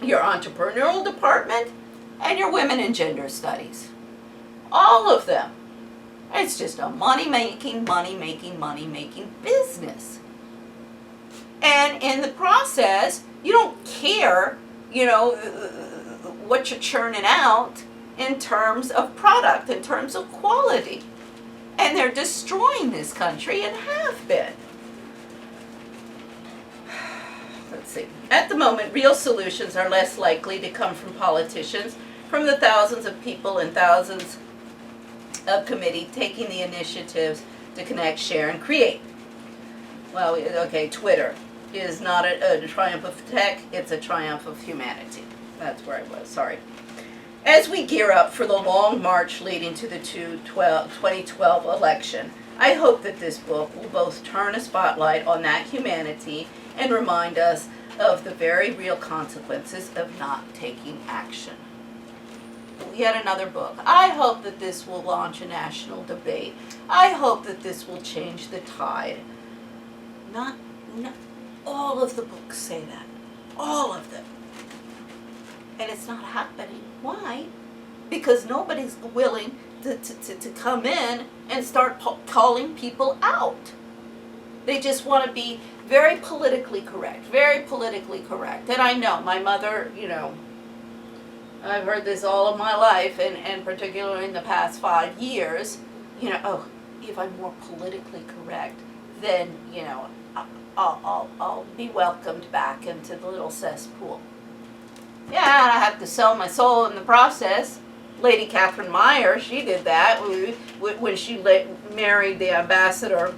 your entrepreneurial department, and your women and gender studies. All of them. It's just a money-making business. And in the process, you don't care, what you're churning out in terms of product, in terms of quality. And they're destroying this country and have been. Let's see. At the moment, real solutions are less likely to come from politicians, from the thousands of people and thousands of committees taking the initiatives to connect, share, and create. Well, okay, Twitter is not a triumph of tech, it's a triumph of humanity. That's where I was, sorry. As we gear up for the long march leading to the 2012 election, I hope that this book will both turn a spotlight on that humanity and remind us of the very real consequences of not taking action. Yet another book. I hope that this will launch a national debate. I hope that this will change the tide. Not all of the books say that. All of them. And it's not happening. Why? Because nobody's willing to come in and start calling people out. They just want to be very politically correct. And I know, my mother, I've heard this all of my life, and particularly in the past 5 years, if I'm more politically correct, then, I'll be welcomed back into the little cesspool. Yeah, and I have to sell my soul in the process. Lady Catherine Meyer, she did that when she married the ambassador,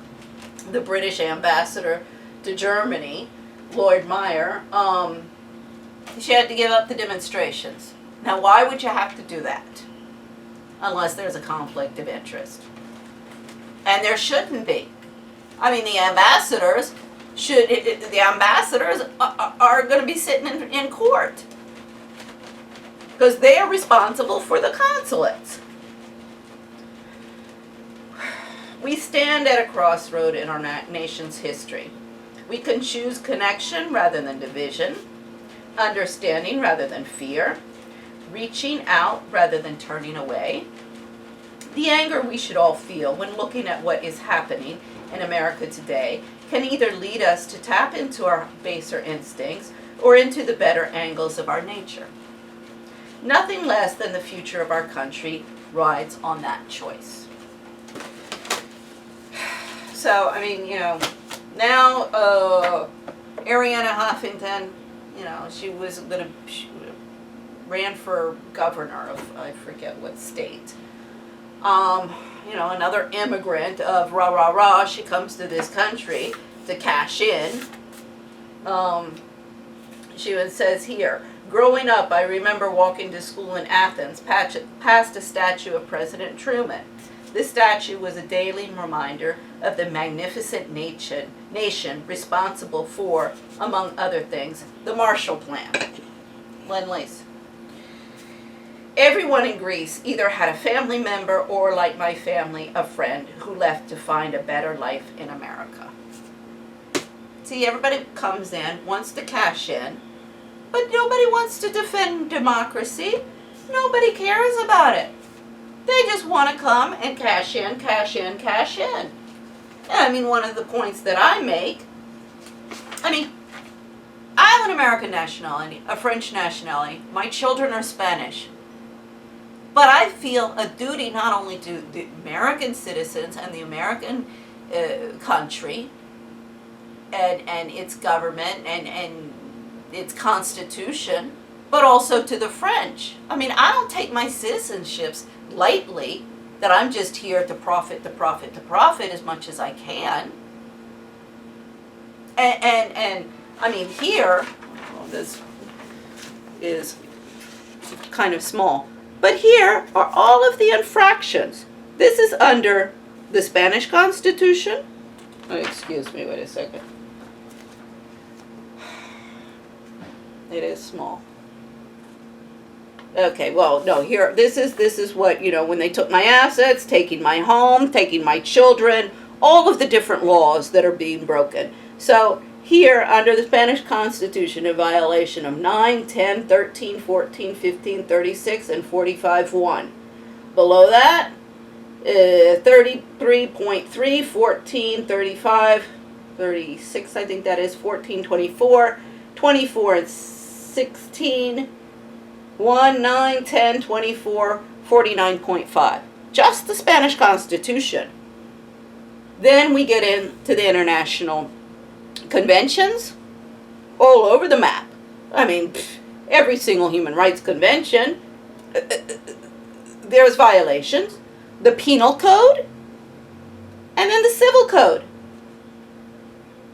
the British ambassador to Germany, Lord Meyer. She had to give up the demonstrations. Now, why would you have to do that? Unless there's a conflict of interest. And there shouldn't be. I mean, the ambassadors are going to be sitting in court. Because they are responsible for the consulates. We stand at a crossroad in our nation's history. We can choose connection rather than division, understanding rather than fear, reaching out rather than turning away. The anger we should all feel when looking at what is happening in America today can either lead us to tap into our baser instincts or into the better angles of our nature. Nothing less than the future of our country rides on that choice. So, I mean, now Arianna Huffington, she ran for governor of, I forget what state. Another immigrant of rah, she comes to this country to cash in. She says here, growing up, I remember walking to school in Athens, past a statue of President Truman. This statue was a daily reminder of the magnificent nation responsible for, among other things, the Marshall Plan. Lend-Lease. Everyone in Greece either had a family member or, like my family, a friend who left to find a better life in America. See, everybody comes in, wants to cash in, but nobody wants to defend democracy. Nobody cares about it. They just want to come and cash in. And I mean, one of the points that I make, I have an American nationality, a French nationality. My children are Spanish. But I feel a duty not only to the American citizens and the American country and its government and its constitution, but also to the French. I mean, I don't take my citizenships lightly, that I'm just here to profit as much as I can. And I mean, here, this is kind of small, but here are all of the infractions. This is under the Spanish Constitution. Oh, excuse me, wait a second. It is small. Okay, well, no, here, this is what, when they took my assets, taking my home, taking my children, all of the different laws that are being broken. So, here under the Spanish Constitution in violation of 9, 10, 13, 14, 15, 36, and 45(1). Below that, 33.3, 14, 35, 36, I think that is, 14, 24, 24 and 16, 1, 9, 10, 24, 49.5. Just the Spanish Constitution. Then we get into the international conventions all over the map. I mean, every single human rights convention, there's violations. The penal code, and then the civil code.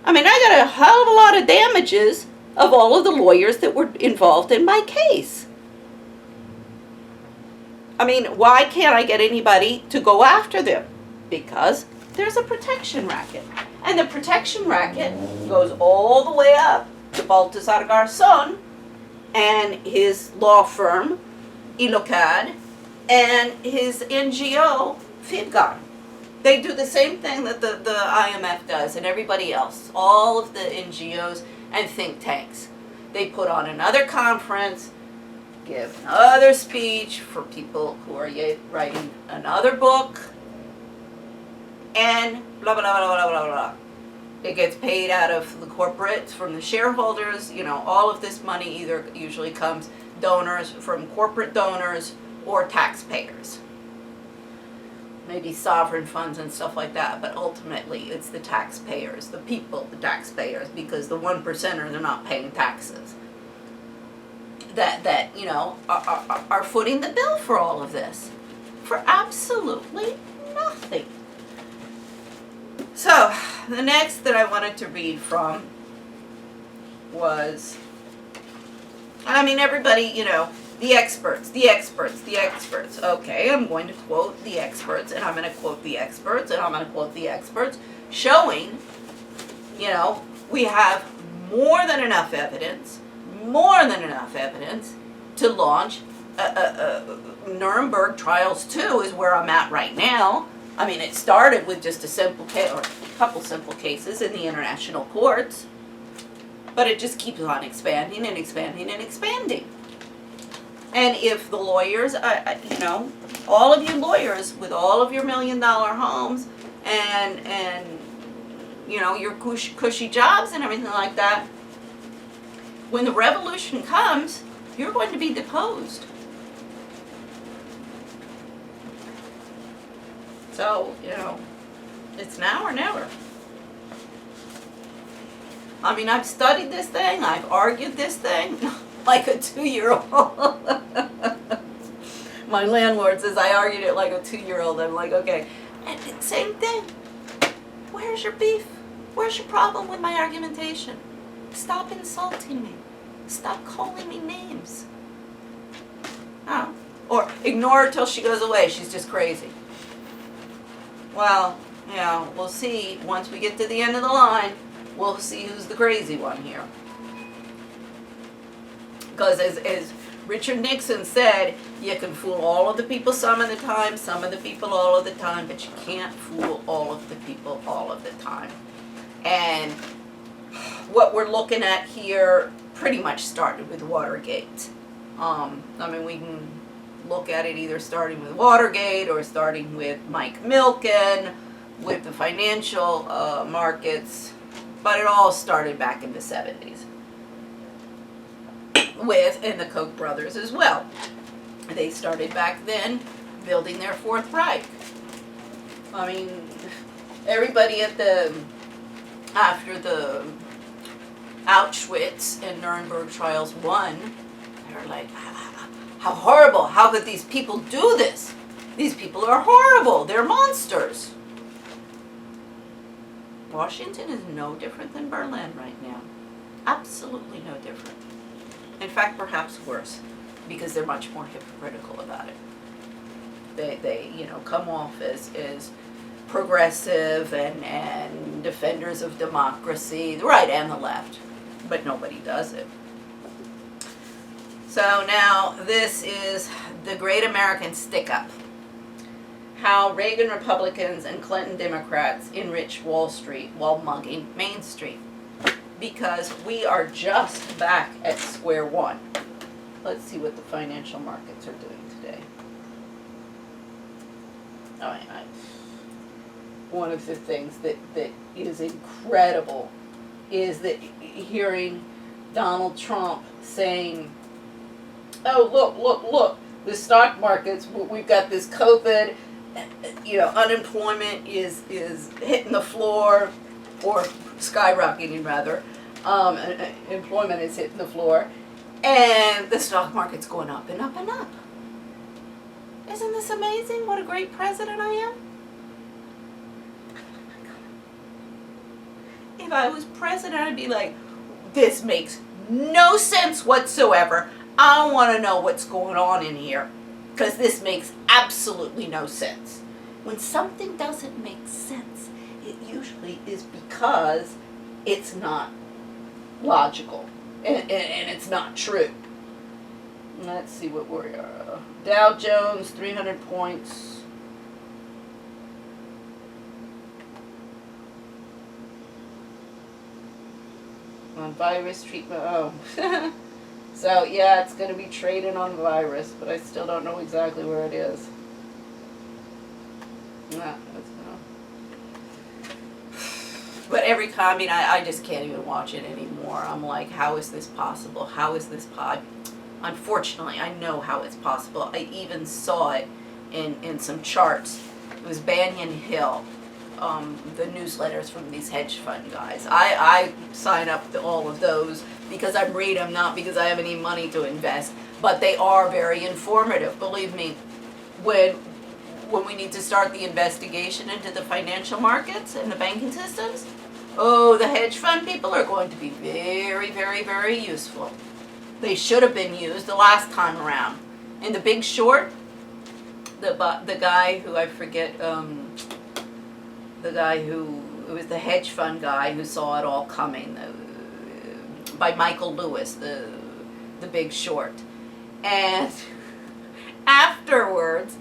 I mean, I got a hell of a lot of damages of all of the lawyers that were involved in my case. I mean, why can't I get anybody to go after them? Because there's a protection racket. And the protection racket goes all the way up to Baltasar Garzón and his law firm, Ilocad, and his NGO, FIDGAR. They do the same thing that the IMF does and everybody else, all of the NGOs and think tanks. They put on another conference, give another speech for people who are writing another book, and blah, blah, blah, blah, blah, blah. It gets paid out of the corporates, from the shareholders. You know, all of this money either usually comes donors, from corporate donors, or taxpayers. Maybe sovereign funds and stuff like that, but ultimately it's the taxpayers, the people, the taxpayers, because the 1%ers are not paying taxes. That you know, are footing the bill for all of this. For absolutely nothing. So, the next that I wanted to read from was, I mean, everybody, you know, the experts, the experts, the experts. Okay, I'm going to quote the experts, and I'm going to quote the experts, and I'm going to quote the experts, showing, you know, we have more than enough evidence to launch Nuremberg Trials 2 is where I'm at right now. I mean, it started with just a simple case, or a couple simple cases in the international courts, but it just keeps on expanding and expanding and expanding. And if the lawyers, you know, all of you lawyers with all of your $1 million homes and you know, your cushy jobs and everything like that, when the revolution comes, you're going to be deposed. So, you know, it's now or never. I mean, I've studied this thing, I've argued this thing like a 2-year-old. My landlord says I argued it like a 2-year-old. I'm like, okay. And same thing. Where's your beef? Where's your problem with my argumentation? Stop insulting me. Stop calling me names. Oh. Or ignore her till she goes away. She's just crazy. Well, you know, we'll see. Once we get to the end of the line, we'll see who's the crazy one here. Because as Richard Nixon said, you can fool all of the people some of the time, some of the people all of the time, but you can't fool all of the people all of the time. And what we're looking at here pretty much started with Watergate. I mean, we can look at it either starting with Watergate or starting with Mike Milken, with the financial markets, but it all started back in the 70s. And the Koch brothers as well. They started back then building their Fourth Reich. I mean, everybody after the Auschwitz and Nuremberg Trials 1, they're like, how horrible, how could these people do this? These people are horrible, they're monsters. Washington is no different than Berlin right now. Absolutely no different. In fact, perhaps worse, because they're much more hypocritical about it. They you know, come off as progressive and defenders of democracy, the right and the left, but nobody does it. So now this is the Great American Stickup. How Reagan Republicans and Clinton Democrats enriched Wall Street while mugging Main Street. because we are just back at square one. Let's see what the financial markets are doing today. One of the things that is incredible is that hearing Donald Trump saying, oh, look, the stock markets, we've got this COVID, unemployment is hitting the floor, or skyrocketing rather, employment is hitting the floor, and the stock market's going up and up and up. Isn't this amazing? What a great president I am. If I was president, I'd be like, this makes no sense whatsoever. I want to know what's going on in here, because this makes absolutely no sense. When something doesn't make sense, it usually is because it's not logical and it's not true. Let's see what we are. Dow Jones, 300 points. On virus treatment, oh. So yeah, it's going to be trading on virus, but I still don't know exactly where it is. But every time, I just can't even watch it anymore. I'm like, how is this possible? How is this Unfortunately, I know how it's possible. I even saw it in some charts. It was Banyan Hill. The newsletters from these hedge fund guys. I sign up to all of those because I read them, not because I have any money to invest, but they are very informative. Believe me, when we need to start the investigation into the financial markets and the banking systems, oh, the hedge fund people are going to be very, very, very useful. They should have been used the last time around. In The Big Short, the guy who I forget, the guy who was the hedge fund guy who saw it all coming, by Michael Lewis, the Big Short. And afterwards,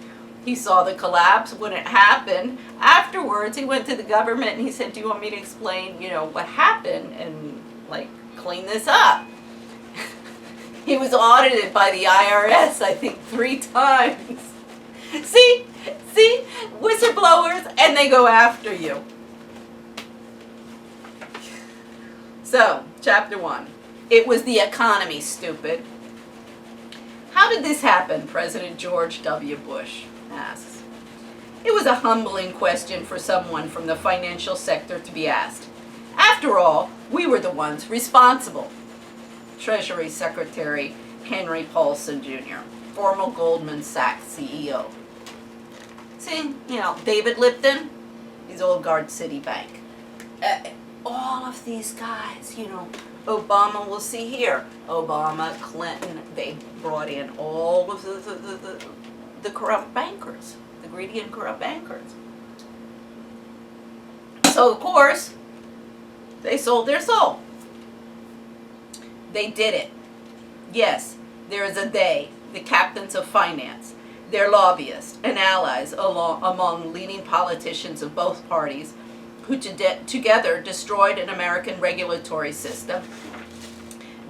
he saw the collapse when it happened. Afterwards, he went to the government and he said, do you want me to explain, what happened and, clean this up? He was audited by the IRS, I think, 3 times. See, whistleblowers, and they go after you. So, chapter 1. It was the economy, stupid. How did this happen? President George W. Bush asks. It was a humbling question for someone from the financial sector to be asked. After all, we were the ones responsible. Treasury Secretary Henry Paulson Jr., former Goldman Sachs CEO. See, David Lipton, he's Old Guard Citibank. All of these guys, Obama, we'll see here. Obama, Clinton, they brought in all of the corrupt bankers, the greedy and corrupt bankers. So, of course, they sold their soul. They did it. Yes, there is a they, the captains of finance, their lobbyists and allies among leading politicians of both parties who together destroyed an American regulatory system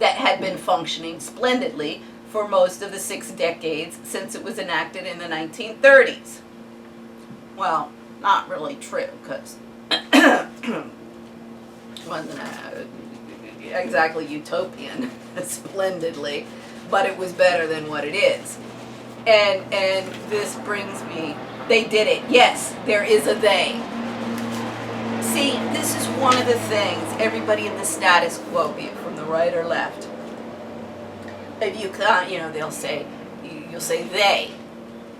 that had been functioning splendidly for most of the 6 decades since it was enacted in the 1930s. Well, not really true, because it wasn't exactly utopian splendidly, but it was better than what it is. And this brings me, they did it. Yes, there is a they. See, this is one of the things, everybody in the status quo, be it from the right or left, if you can't, they'll say, you'll say they.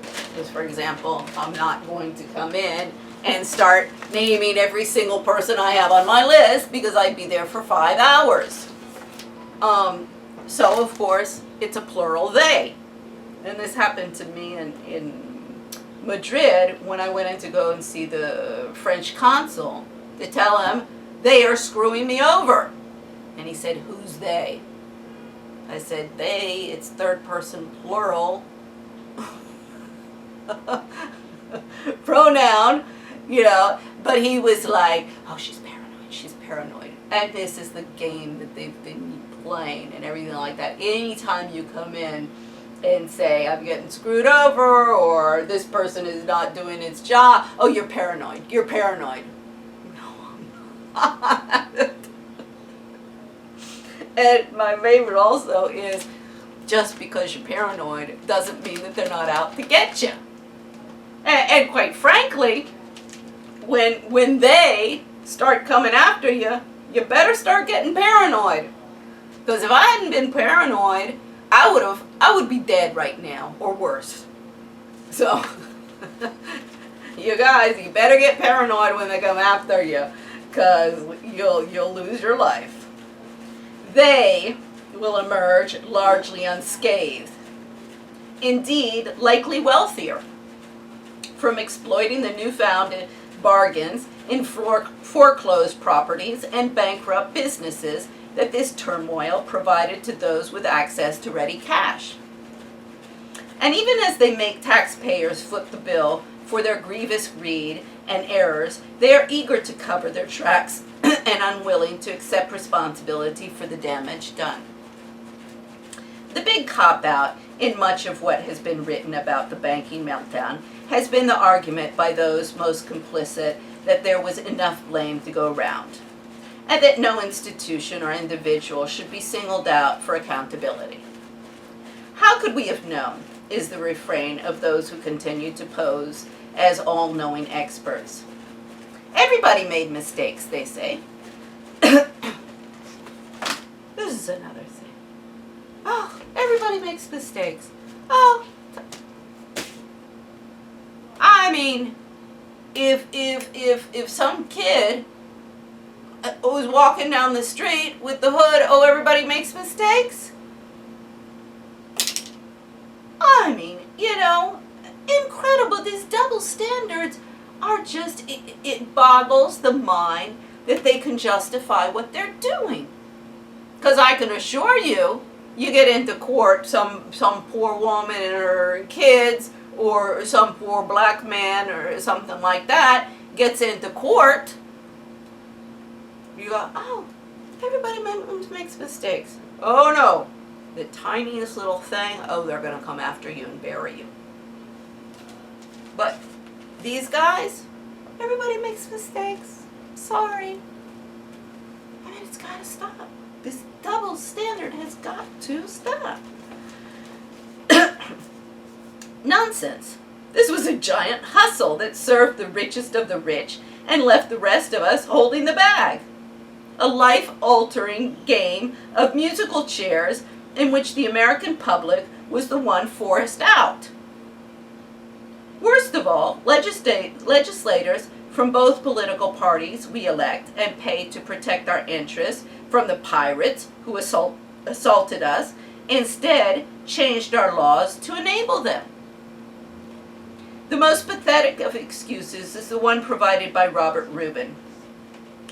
Because, for example, I'm not going to come in and start naming every single person I have on my list because I'd be there for 5 hours. So, of course, it's a plural they. And this happened to me in Madrid when I went in to go and see the French consul to tell him they are screwing me over. And he said, who's they? I said, they, it's third person plural. Pronoun, but he was like, oh, she's paranoid. And this is the game that they've been playing and everything like that. Anytime you come in and say, I'm getting screwed over, or this person is not doing its job, oh, you're paranoid. You're paranoid. No, I'm not. And my favorite also is, just because you're paranoid doesn't mean that they're not out to get you. And quite frankly, when they start coming after you, you better start getting paranoid. Because if I hadn't been paranoid, I would be dead right now, or worse. So, you guys, you better get paranoid when they come after you, because you'll lose your life. They will emerge largely unscathed. Indeed, likely wealthier from exploiting the newfound bargains in foreclosed properties and bankrupt businesses that this turmoil provided to those with access to ready cash. And even as they make taxpayers foot the bill for their grievous greed and errors, they are eager to cover their tracks and unwilling to accept responsibility for the damage done. The big cop-out in much of what has been written about the banking meltdown has been the argument by those most complicit that there was enough blame to go around, and that no institution or individual should be singled out for accountability. How could we have known, is the refrain of those who continue to pose as all-knowing experts. Everybody made mistakes, they say. This is another thing. Oh, everybody makes mistakes. Oh, I mean, if some kid was walking down the street with the hood, oh, everybody makes mistakes? I mean, incredible. These double standards are just, it boggles the mind that they can justify what they're doing. Because I can assure you, you get into court, some poor woman and her kids, or some poor black man or something like that gets into court, you go, oh, everybody makes mistakes. Oh no, the tiniest little thing, oh, they're going to come after you and bury you. But these guys, everybody makes mistakes. Sorry. I mean, it's got to stop. This double standard has got to stop. Nonsense. This was a giant hustle that served the richest of the rich and left the rest of us holding the bag. A life-altering game of musical chairs in which the American public was the one forced out. Worst of all, legislators from both political parties we elect and pay to protect our interests from the pirates who assaulted us, instead changed our laws to enable them. The most pathetic of excuses is the one provided by Robert Rubin,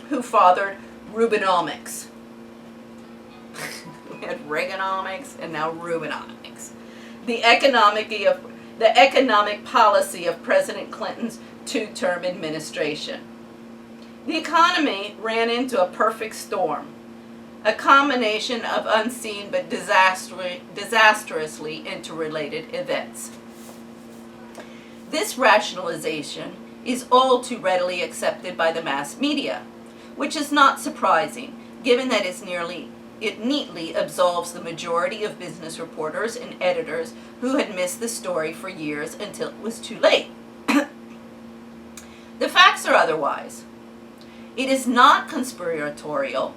who fathered Rubinomics. We had Reaganomics and now Rubinomics. The economic policy of President Clinton's two-term administration. The economy ran into a perfect storm, a combination of unseen but disastrously interrelated events. This rationalization is all too readily accepted by the mass media, which is not surprising, given that it neatly absolves the majority of business reporters and editors who had missed the story for years until it was too late. The facts are otherwise. It is not conspiratorial,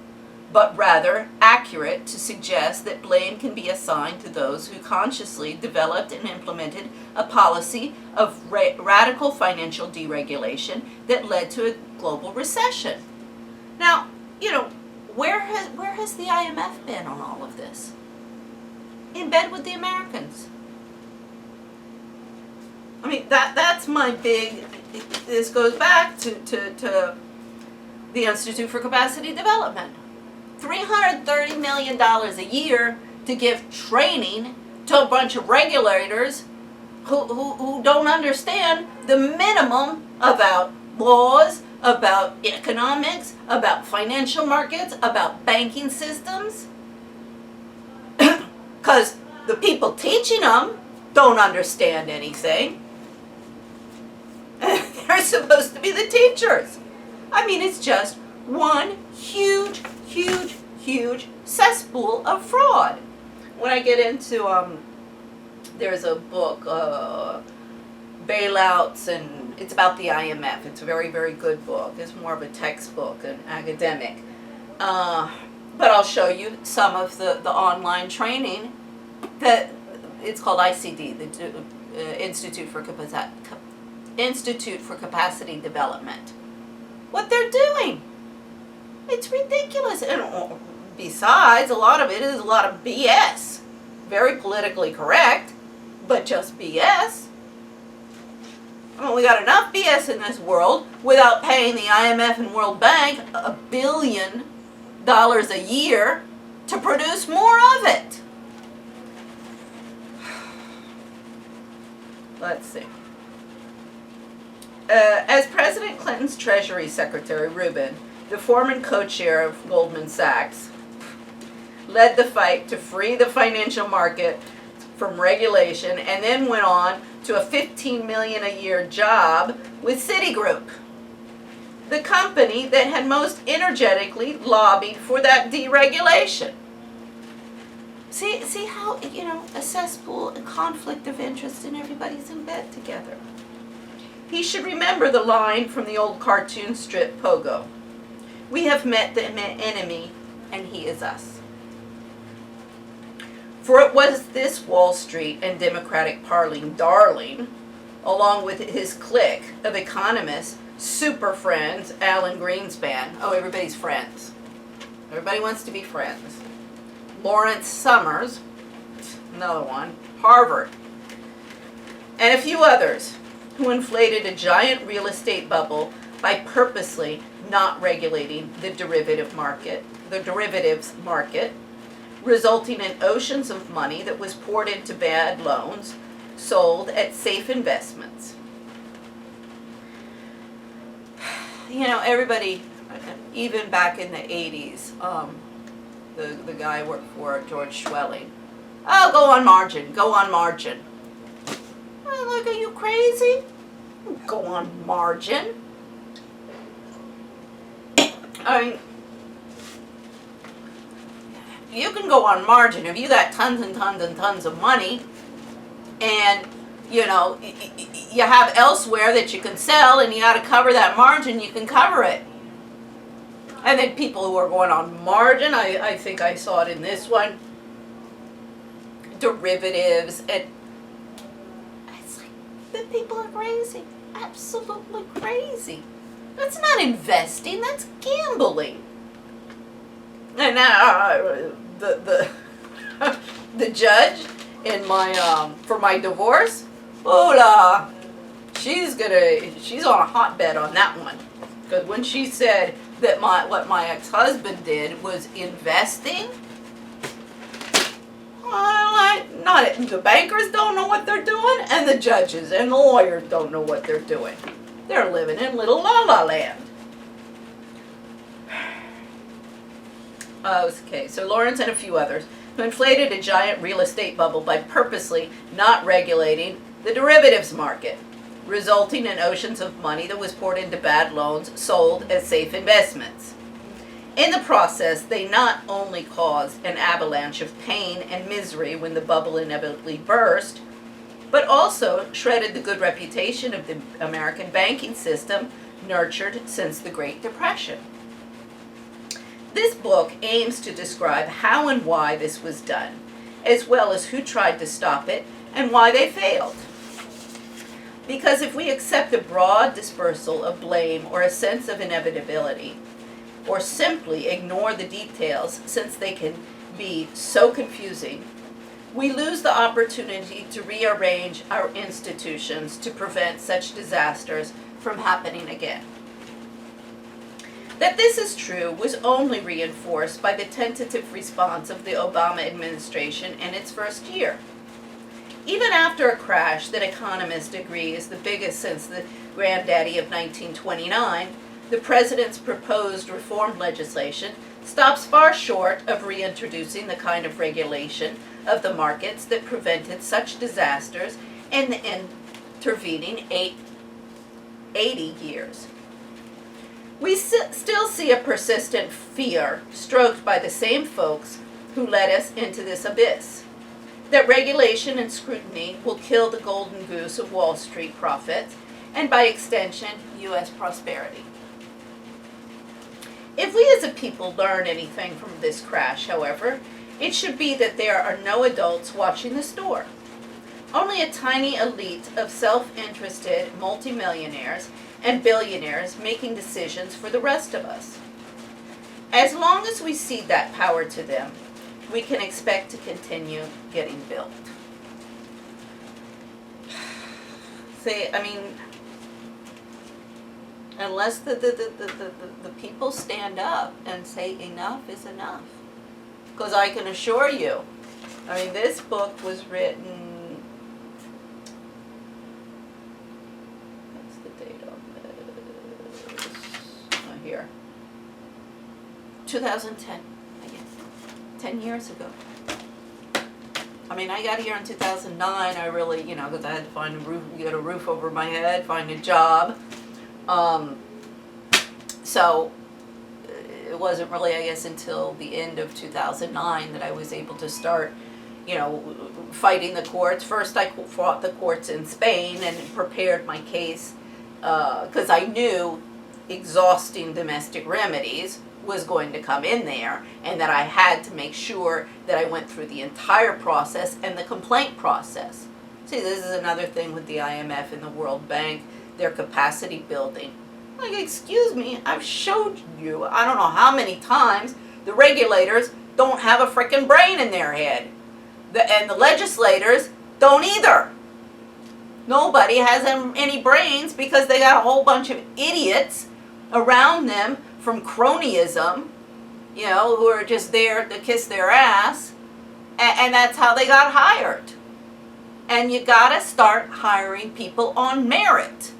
but rather accurate to suggest that blame can be assigned to those who consciously developed and implemented a policy of radical financial deregulation that led to a global recession. Now, where has the IMF been on all of this? In bed with the Americans. I mean, that's my big, this goes back to the Institute for Capacity Development. $330 million a year to give training to a bunch of regulators who don't understand the minimum about laws, about economics, about financial markets, about banking systems. Because the people teaching them don't understand anything. They're supposed to be the teachers. I mean, it's just one huge, huge, huge cesspool of fraud. When I get into, there's a book, Bailouts, and it's about the IMF. It's a very, very good book. It's more of a textbook, an academic. But I'll show you some of the online training that it's called ICD, the Institute for Capacity Development. What they're doing, it's ridiculous. And besides, a lot of it is a lot of BS. Very politically correct, but just BS. I mean, we got enough BS in this world without paying the IMF and World Bank $1 billion a year to produce more of it. Let's see. As President Clinton's Treasury Secretary, Rubin, the former co-chair of Goldman Sachs, led the fight to free the financial market from regulation and then went on to a $15 million a year job with Citigroup, the company that had most energetically lobbied for that deregulation. See how, a cesspool, a conflict of interest, and everybody's in bed together. He should remember the line from the old cartoon strip Pogo. We have met the enemy, and he is us. For it was this Wall Street and Democratic parling darling, along with his clique of economists, super friends, Alan Greenspan. Oh, everybody's friends. Everybody wants to be friends. Lawrence Summers, another one, Harvard, and a few others who inflated a giant real estate bubble by purposely not regulating the derivatives market, resulting in oceans of money that was poured into bad loans sold at safe investments. Everybody, even back in the 80s, the guy worked for George Schwelling. Oh, go on margin, go on margin. Like, are you crazy? Go on margin. I mean, you can go on margin if you got tons and tons and tons of money and, you have elsewhere that you can sell and you got to cover that margin, you can cover it. And then people who are going on margin, I think I saw it in this one, derivatives, and it's like, the people are crazy, absolutely crazy. That's not investing, that's gambling. And now the judge in my for my divorce, hola, she's on a hotbed on that one, because when she said that what my ex-husband did was investing, the bankers don't know what they're doing, and the judges and the lawyers don't know what they're doing. They're living in little la-la land. Okay, so Lawrence and a few others who inflated a giant real estate bubble by purposely not regulating the derivatives market, resulting in oceans of money that was poured into bad loans sold as safe investments. In the process, they not only caused an avalanche of pain and misery when the bubble inevitably burst, but also shredded the good reputation of the American banking system nurtured since the Great Depression. This book aims to describe how and why this was done, as well as who tried to stop it and why they failed. Because if we accept a broad dispersal of blame or a sense of inevitability, or simply ignore the details since they can be so confusing, we lose the opportunity to rearrange our institutions to prevent such disasters from happening again. That this is true was only reinforced by the tentative response of the Obama administration in its first year. Even after a crash that economists agree is the biggest since the granddaddy of 1929, The President's proposed reform legislation stops far short of reintroducing the kind of regulation of the markets that prevented such disasters in the intervening 80 years. We still see a persistent fear stroked by the same folks who led us into this abyss, that regulation and scrutiny will kill the golden goose of Wall Street profits and, by extension, U.S. prosperity. If we as a people learn anything from this crash, however, it should be that there are no adults watching the store. Only a tiny elite of self-interested multimillionaires and billionaires making decisions for the rest of us. As long as we cede that power to them, we can expect to continue getting built. See, I mean, unless the people stand up and say enough is enough. Because I can assure you, I mean, this book was written, what's the date on this? Oh, here. 2010, I guess. 10 years ago. I mean, I got here in 2009. I really, because I had to find a roof, get a roof over my head, find a job. So it wasn't really, I guess, until the end of 2009 that I was able to start, fighting the courts. First, I fought the courts in Spain and prepared my case because I knew exhausting domestic remedies was going to come in there, and that I had to make sure that I went through the entire process and the complaint process. See, this is another thing with the IMF and the World Bank, their capacity building. Like, excuse me, I've showed you, I don't know how many times, the regulators don't have a frickin' brain in their head. And the legislators don't either. Nobody has any brains because they got a whole bunch of idiots around them from cronyism, who are just there to kiss their ass, and that's how they got hired. And you gotta start hiring people on merit,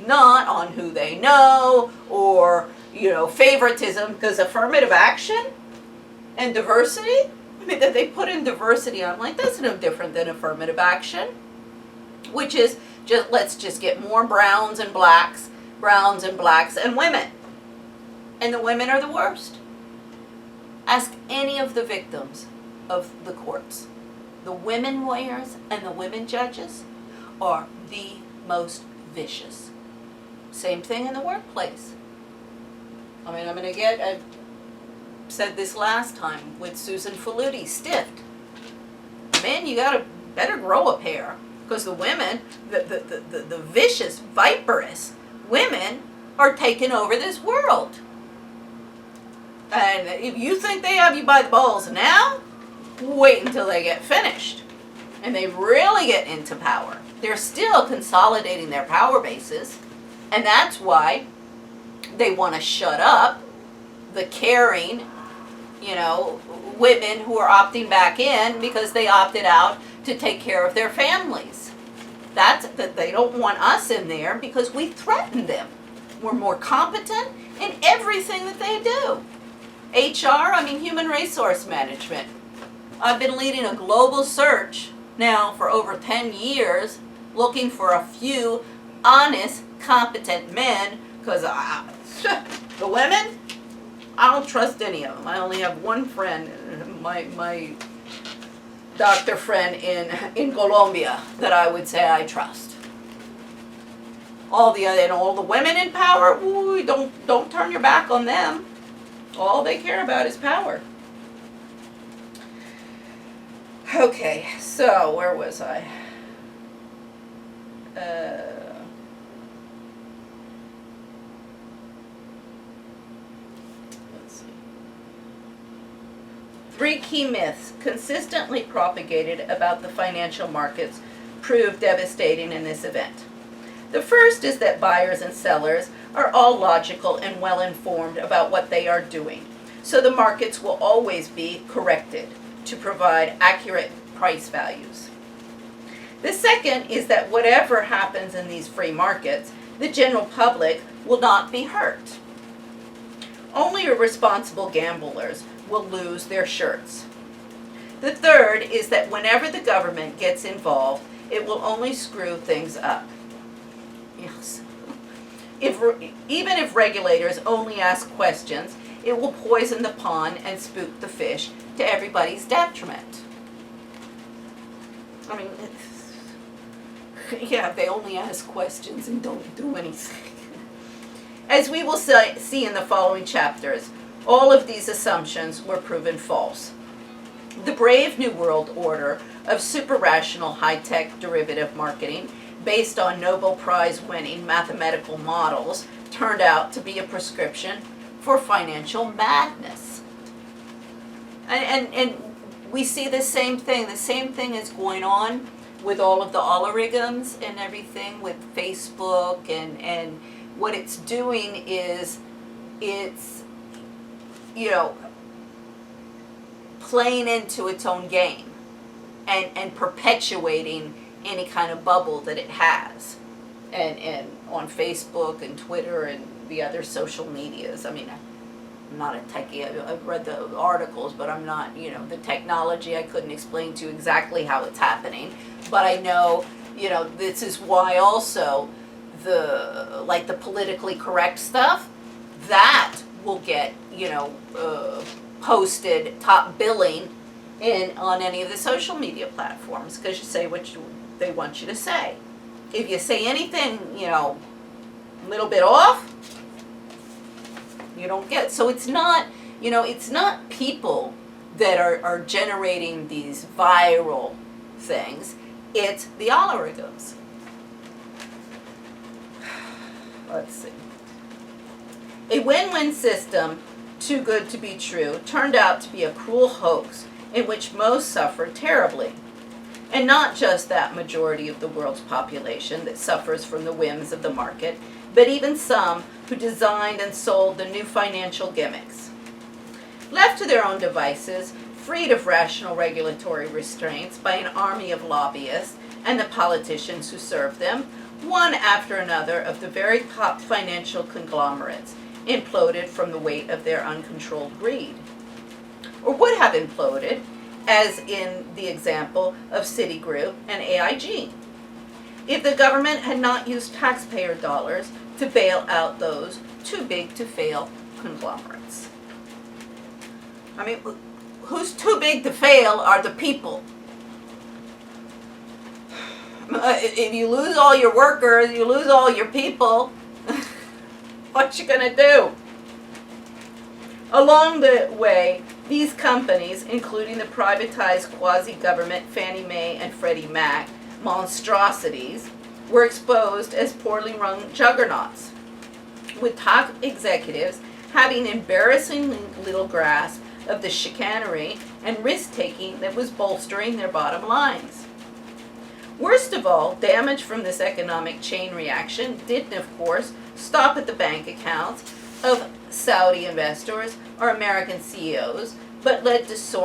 not on who they know or, favoritism, because affirmative action and diversity, I mean, that they put in diversity, I'm like, that's no different than affirmative action, which is let's just get more browns and blacks and women. And the women are the worst. Ask any of the victims of the courts. The women lawyers and the women judges are the most vicious. Same thing in the workplace. I mean, I said this last time with Susan Faludi, stiffed. Man, you better grow a pair, because the women, the vicious, viperous women are taking over this world. And if you think they have you by the balls now, wait until they get finished. And they really get into power. They're still consolidating their power bases. And that's why they want to shut up the caring, women who are opting back in because they opted out to take care of their families. That's that they don't want us in there because we threaten them. We're more competent in everything that they do. HR, human resource management. I've been leading a global search now for over 10 years, looking for a few honest, competent men, because the women, I don't trust any of them. I only have one friend, my doctor friend in Colombia, that I would say I trust. All the women in power, ooh, don't turn your back on them. All they care about is power. Okay, so where was I? Let's see. 3 key myths consistently propagated about the financial markets proved devastating in this event. The first is that buyers and sellers are all logical and well-informed about what they are doing, so the markets will always be corrected to provide accurate price values. The second is that whatever happens in these free markets, the general public will not be hurt. Only irresponsible gamblers will lose their shirts. The third is that whenever the government gets involved, it will only screw things up. Yes. Even if regulators only ask questions, it will poison the pond and spook the fish to everybody's detriment. I mean, yeah, they only ask questions and don't do anything. As we will see in the following chapters, all of these assumptions were proven false. The brave New World Order of super-rational high-tech derivative marketing based on Nobel Prize-winning mathematical models turned out to be a prescription for financial madness. And we see the same thing. The same thing is going on with all of the algorithms and everything with Facebook, and what it's doing is it's, playing into its own game and perpetuating any kind of bubble that it has. And on Facebook and Twitter and the other social medias. I mean, I'm not a techie. I've read the articles, but I'm not, the technology, I couldn't explain to you exactly how it's happening. But I know, this is why also the politically correct stuff, that will get, posted top billing on any of the social media platforms, because you say what they want you to say. If you say anything, a little bit off, you don't get. So it's not, it's not people that are generating these viral things. It's the algorithms. Let's see. A win-win system, too good to be true, turned out to be a cruel hoax in which most suffered terribly. And not just that majority of the world's population that suffers from the whims of the market, but even some who designed and sold the new financial gimmicks. Left to their own devices, freed of rational regulatory restraints by an army of lobbyists and the politicians who serve them, one after another of the very top financial conglomerates imploded from the weight of their uncontrolled greed. Or would have imploded, as in the example of Citigroup and AIG, if the government had not used taxpayer dollars to bail out those too big to fail conglomerates. I mean, who's too big to fail are the people. If you lose all your workers, you lose all your people, what you gonna do? Along the way, these companies, including the privatized quasi-government Fannie Mae and Freddie Mac monstrosities, were exposed as poorly run juggernauts, with top executives having embarrassingly little grasp of the chicanery and risk-taking that was bolstering their bottom lines. Worst of all, damage from this economic chain reaction didn't, of course, stop at the bank accounts of Saudi investors or American CEOs, but led to soaring